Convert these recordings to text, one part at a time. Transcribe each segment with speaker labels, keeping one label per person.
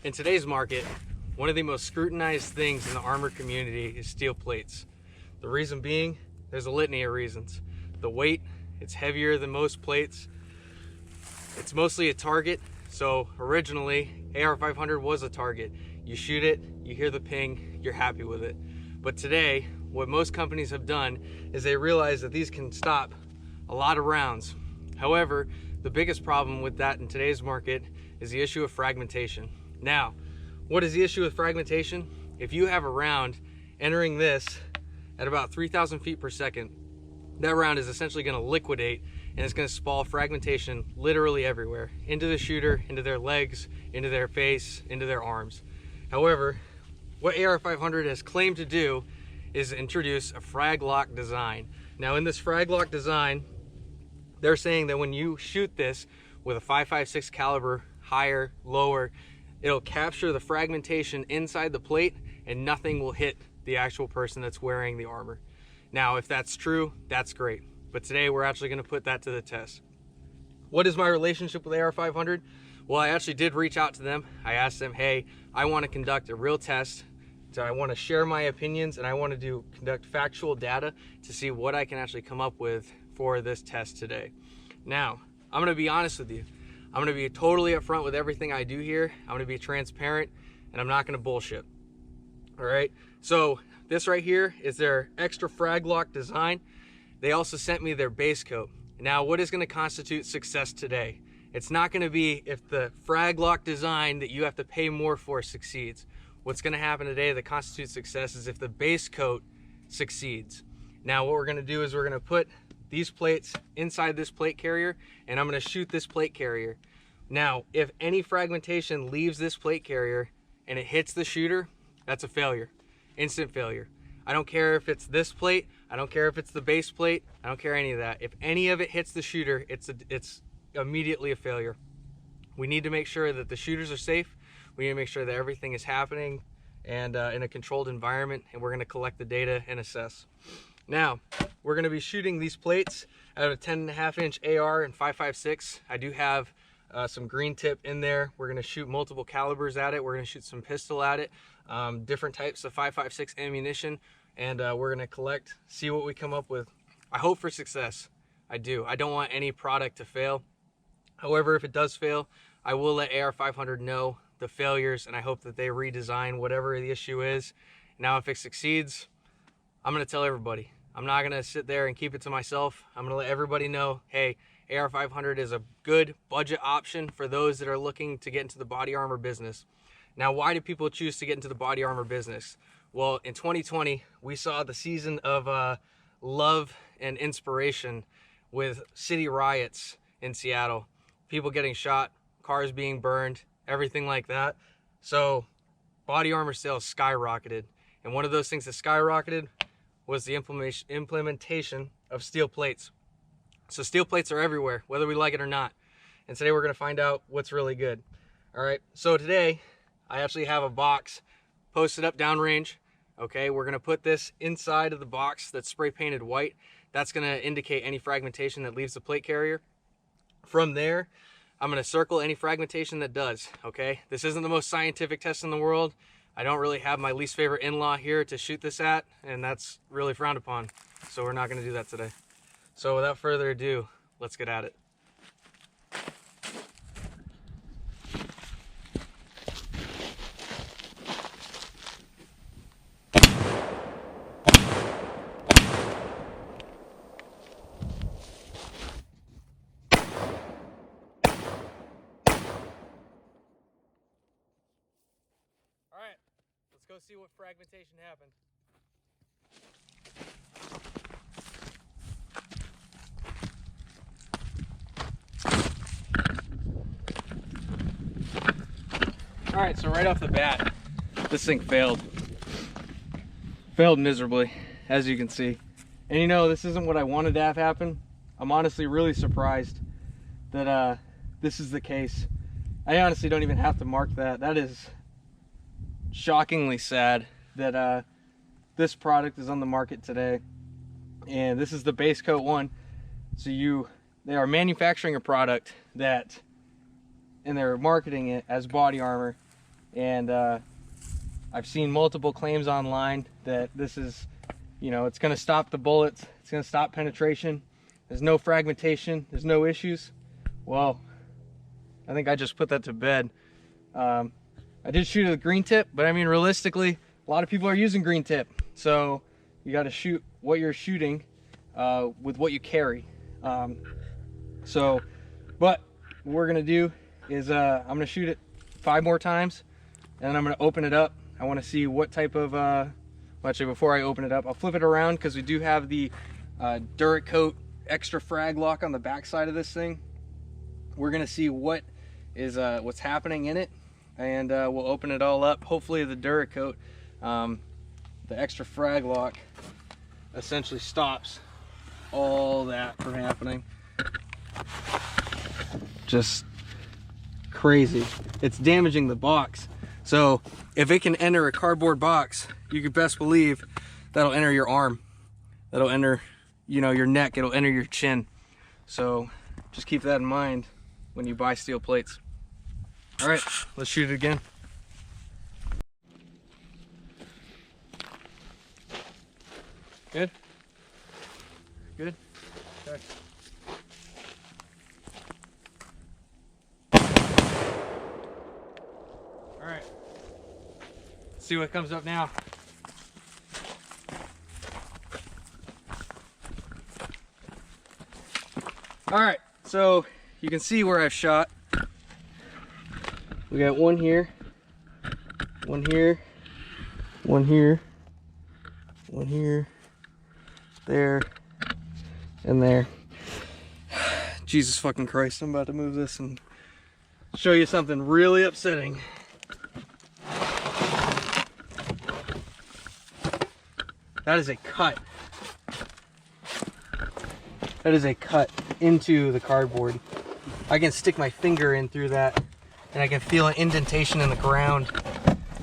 Speaker 1: In today's market, one of the most scrutinized things in the armor community is steel plates. The reason being, there's a litany of reasons. The weight, it's heavier than most plates. It's mostly a target. So originally, AR500 was a target. You shoot it, you hear the ping, you're happy with it. But today, what most companies have done is they realize that these can stop a lot of rounds. However, the biggest problem with that in today's market is the issue of fragmentation. Now, what is the issue with fragmentation? If you have a round entering this at about 3,000 feet per second, that round is essentially going to liquidate and it's going to spall fragmentation literally everywhere, into the shooter, into their legs, into their face, into their arms. However, what AR500 has claimed to do is introduce a frag lock design. Now in this frag lock design, they're saying that when you shoot this with a 5.56 caliber, higher, lower, it'll capture the fragmentation inside the plate and nothing will hit the actual person that's wearing the armor. Now, if that's true, that's great. But today we're actually going to put that to the test. What is my relationship with AR500? Well, I actually did reach out to them. I asked them, hey, I want to conduct a real test. So I want to share my opinions and I want to conduct factual data to see what I can actually come up with for this test today. Now, I'm going to be honest with you. I'm going to be totally upfront with everything I do here. I'm going to be transparent and I'm not going to bullshit. All right. So this right here is their extra frag lock design. They also sent me their base coat. Now, what is going to constitute success today? It's not going to be if the frag lock design that you have to pay more for succeeds. What's going to happen today that constitutes success is if the base coat succeeds. Now, what we're going to do is we're going to put these plates inside this plate carrier and I'm going to shoot this plate carrier. Now, if any fragmentation leaves this plate carrier and it hits the shooter, that's a failure, instant failure. I don't care if it's this plate, I don't care if it's the base plate, I don't care any of that. If any of it hits the shooter, it's immediately a failure. We need to make sure that the shooters are safe. We need to make sure that everything is happening and in a controlled environment, and we're going to collect the data and assess. Now, we're going to be shooting these plates out of a 10.5-inch AR and 5.56. I do have some green tip in there. We're going to shoot multiple calibers at it. We're going to shoot some pistol at it, different types of 5.56 ammunition, and we're going to collect, see what we come up with. I hope for success. I do. I don't want any product to fail. However, if it does fail, I will let AR500 know the failures, and I hope that they redesign whatever the issue is. Now, if it succeeds, I'm going to tell everybody. I'm not going to sit there and keep it to myself. I'm going to let everybody know, hey, AR500 is a good budget option for those that are looking to get into the body armor business. Now, why do people choose to get into the body armor business? Well, in 2020, we saw the season of love and inspiration with city riots in Seattle. People getting shot, cars being burned, everything like that. So body armor sales skyrocketed. And one of those things that skyrocketed was the implementation of steel plates. So steel plates are everywhere, whether we like it or not. And today we're going to find out what's really good. All right, so today I actually have a box posted up downrange. Okay, we're going to put this inside of the box that's spray painted white. That's going to indicate any fragmentation that leaves the plate carrier. From there, I'm going to circle any fragmentation that does. Okay, this isn't the most scientific test in the world. I don't really have my least favorite in-law here to shoot this at, and that's really frowned upon. So we're not going to do that today. So without further ado, let's get at it. All right, let's go see what fragmentation happened. All right, so right off the bat, this thing failed miserably, as you can see. And you know, this isn't what I wanted to have happen. I'm honestly really surprised that this is the case. I honestly don't even have to mark that. That is shockingly sad that this product is on the market today. And this is the base coat one. So they are manufacturing a product that, and they're marketing it as body armor, And I've seen multiple claims online that this is, you know, it's going to stop the bullets, it's going to stop penetration, there's no fragmentation, there's no issues. Well, I think I just put that to bed. I did shoot it with green tip, but I mean, realistically, a lot of people are using green tip. So you got to shoot what you're shooting with what you carry. But what we're going to do is I'm going to shoot it 5 more times, and then I'm going to open it up. I want to see what type of, well, actually before I open it up, I'll flip it around because we do have the Duracoat extra frag lock on the back side of this thing. We're going to see what is what's happening in it, and we'll open it all up. Hopefully the Duracoat, the extra frag lock, essentially stops all that from happening. Just crazy. It's damaging the box. So if it can enter a cardboard box, you could best believe that'll enter your arm, that'll enter, you know, your neck, it'll enter your chin. So just keep that in mind when you buy steel plates. All right, let's shoot it again. Good? Good? Okay. All right, let's see what comes up now. All right, so you can see where I've shot. We got one here, one here, one here, one here, there, and there. Jesus fucking Christ, I'm about to move this and show you something really upsetting. That is a cut. That is a cut into the cardboard. I can stick my finger in through that and I can feel an indentation in the ground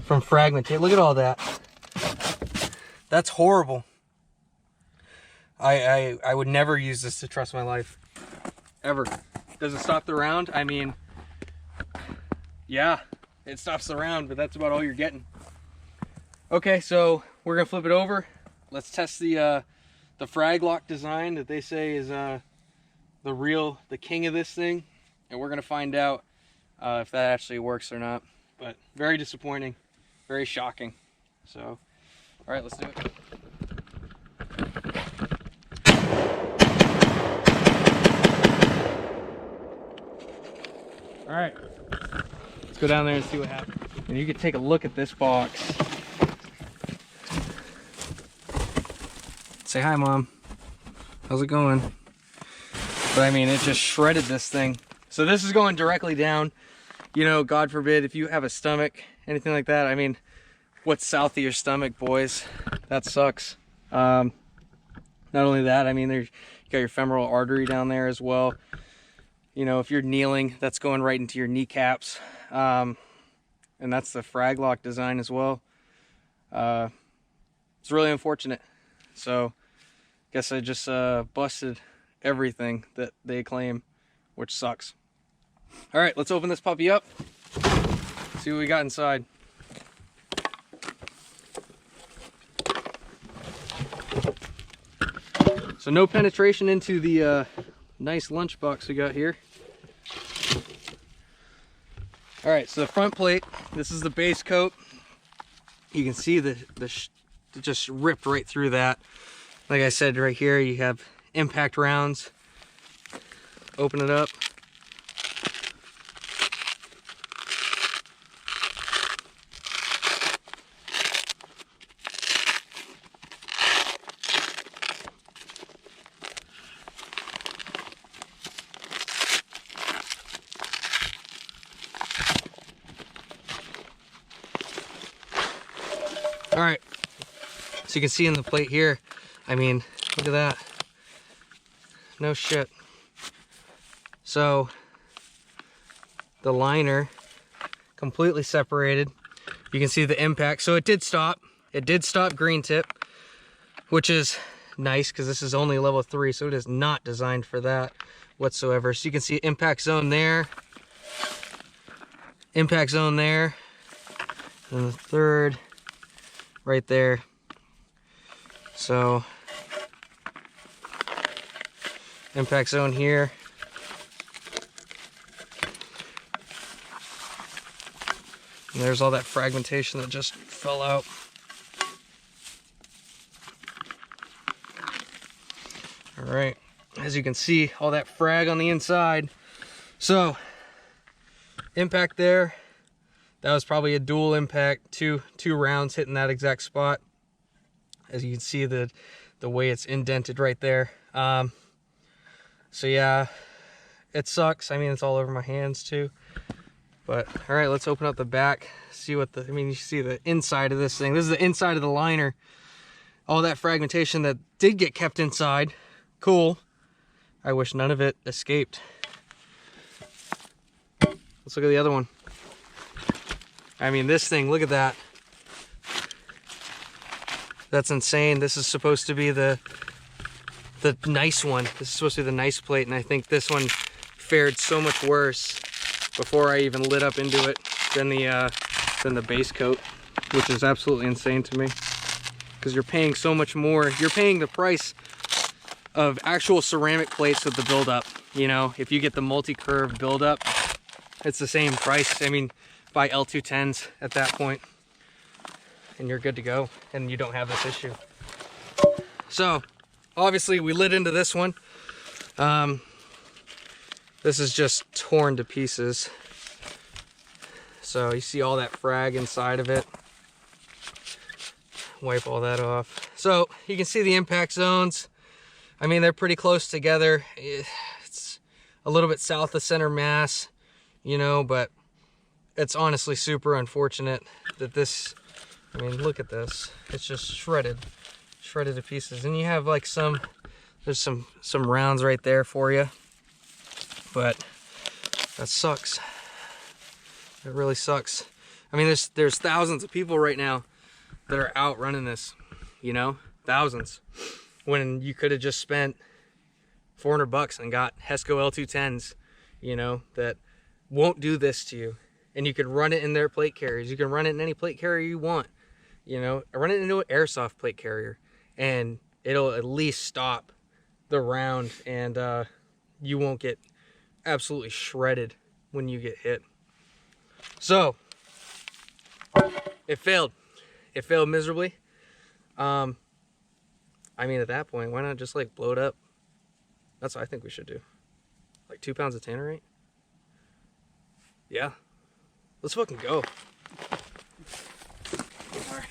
Speaker 1: from fragmentation. Look at all that. That's horrible. I would never use this to trust my life. Ever. Does it stop the round? I mean, yeah, it stops the round, but that's about all you're getting. Okay, so we're gonna flip it over. Let's test the frag lock design that they say is the king of this thing, and we're gonna find out if that actually works or not. But very disappointing, very shocking. So, all right, let's do it. All right, let's go down there and see what happens. And you can take a look at this box. Say hi, Mom. How's it going? But I mean, it just shredded this thing. So this is going directly down. You know, God forbid, if you have a stomach, anything like that, I mean, what's south of your stomach, boys? That sucks. Not only that, I mean, you got your femoral artery down there as well. You know, if you're kneeling, that's going right into your kneecaps. And that's the frag lock design as well. It's really unfortunate. So, guess I just busted everything that they claim, which sucks. All right, let's open this puppy up. See what we got inside. So no penetration into the nice lunchbox we got here. All right, so the front plate, this is the base coat. You can see it just ripped right through that. Like I said, right here you have impact rounds. Open it up. All right, so you can see in the plate here, I mean, look at that. No shit. So the liner completely separated. You can see the impact. So it did stop. It did stop green tip, which is nice because this is only level 3, so it is not designed for that whatsoever. So you can see impact zone there, impact zone there, and the third right there. So impact zone here. And there's all that fragmentation that just fell out. All right, as you can see, all that frag on the inside. So impact there, that was probably a dual impact, two rounds hitting that exact spot. As you can see, the way it's indented right there. So yeah, it sucks. I mean, it's all over my hands too. But all right, let's open up the back, see what I mean, you see the inside of this thing. This is the inside of the liner. All that fragmentation that did get kept inside. Cool. I wish none of it escaped. Let's look at the other one. I mean, this thing, look at that. That's insane. This is supposed to be the nice one. This is supposed to be the nice plate, and I think this one fared so much worse before I even lit up into it than the base coat, which is absolutely insane to me. Because you're paying so much more. You're paying the price of actual ceramic plates with the buildup. You know, if you get the multi-curve buildup, it's the same price. I mean, buy L210s at that point, and you're good to go, and you don't have this issue. So, obviously, we lit into this one. This is just torn to pieces. So you see all that frag inside of it. Wipe all that off. So you can see the impact zones. I mean, they're pretty close together. It's a little bit south of center mass, you know, but it's honestly super unfortunate that this, I mean, look at this. It's just shredded to pieces. And you have like there's some rounds right there for you. But that sucks. It really sucks. I mean, there's thousands of people right now that are out running this, you know, thousands. When you could have just spent $400 and got Hesco L210s, you know, that won't do this to you. And you could run it in their plate carriers. You can run it in any plate carrier you want, you know. Run it into an airsoft plate carrier, and it'll at least stop the round, and you won't get absolutely shredded when you get hit. So it failed. It failed miserably. I mean, at that point, why not just like blow it up? That's what I think we should do. Like 2 pounds of tannerite. Yeah, let's fucking go. All right.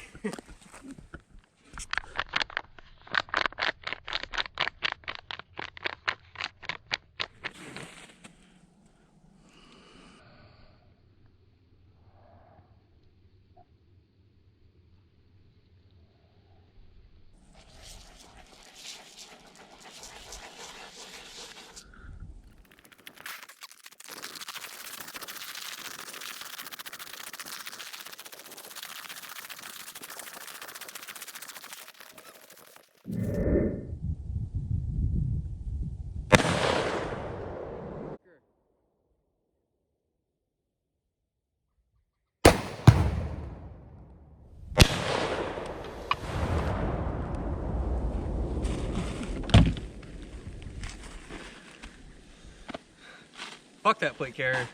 Speaker 1: Fuck that plate carrier.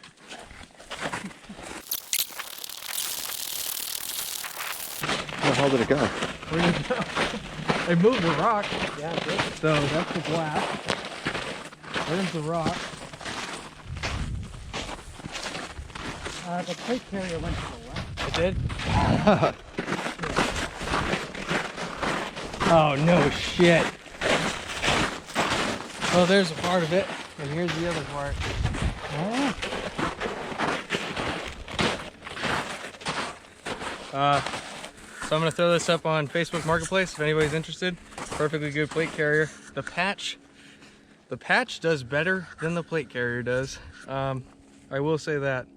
Speaker 2: Where the hell did it go?
Speaker 1: Where did it go? I moved the rock. Yeah, it did. So that's the glass. There's the rock.
Speaker 3: The plate carrier went to the left.
Speaker 1: It did? Oh, no shit. Well, there's a part of it, and here's the other part.
Speaker 3: Oh.
Speaker 1: So I'm gonna throw this up on Facebook Marketplace if anybody's interested. Perfectly good plate carrier. The patch does better than the plate carrier does. I will say that.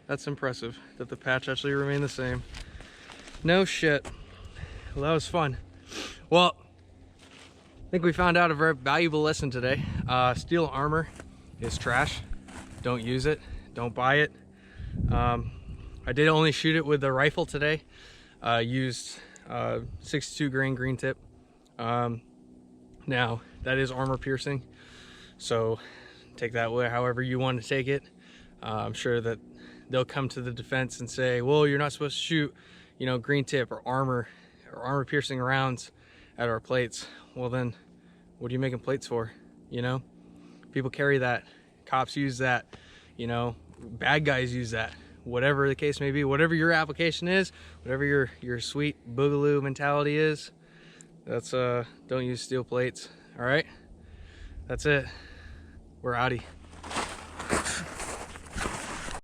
Speaker 1: That's impressive that the patch actually remained the same. No shit. Well, that was fun. Well, I think we found out a very valuable lesson today. Steel armor is trash. Don't use it. Don't buy it. I I did only shoot it with the rifle today. Used 62 grain green tip. Now that is armor piercing, so take that way however you want to take it. I'm sure that they'll come to the defense and say, well, you're not supposed to shoot, you know, green tip or armor piercing rounds at our plates. Well then, what are you making plates for? You know, people carry that, cops use that, you know, bad guys use that. Whatever the case may be, whatever your application is, whatever your sweet boogaloo mentality is, that's don't use steel plates. All right, that's it. We're outie.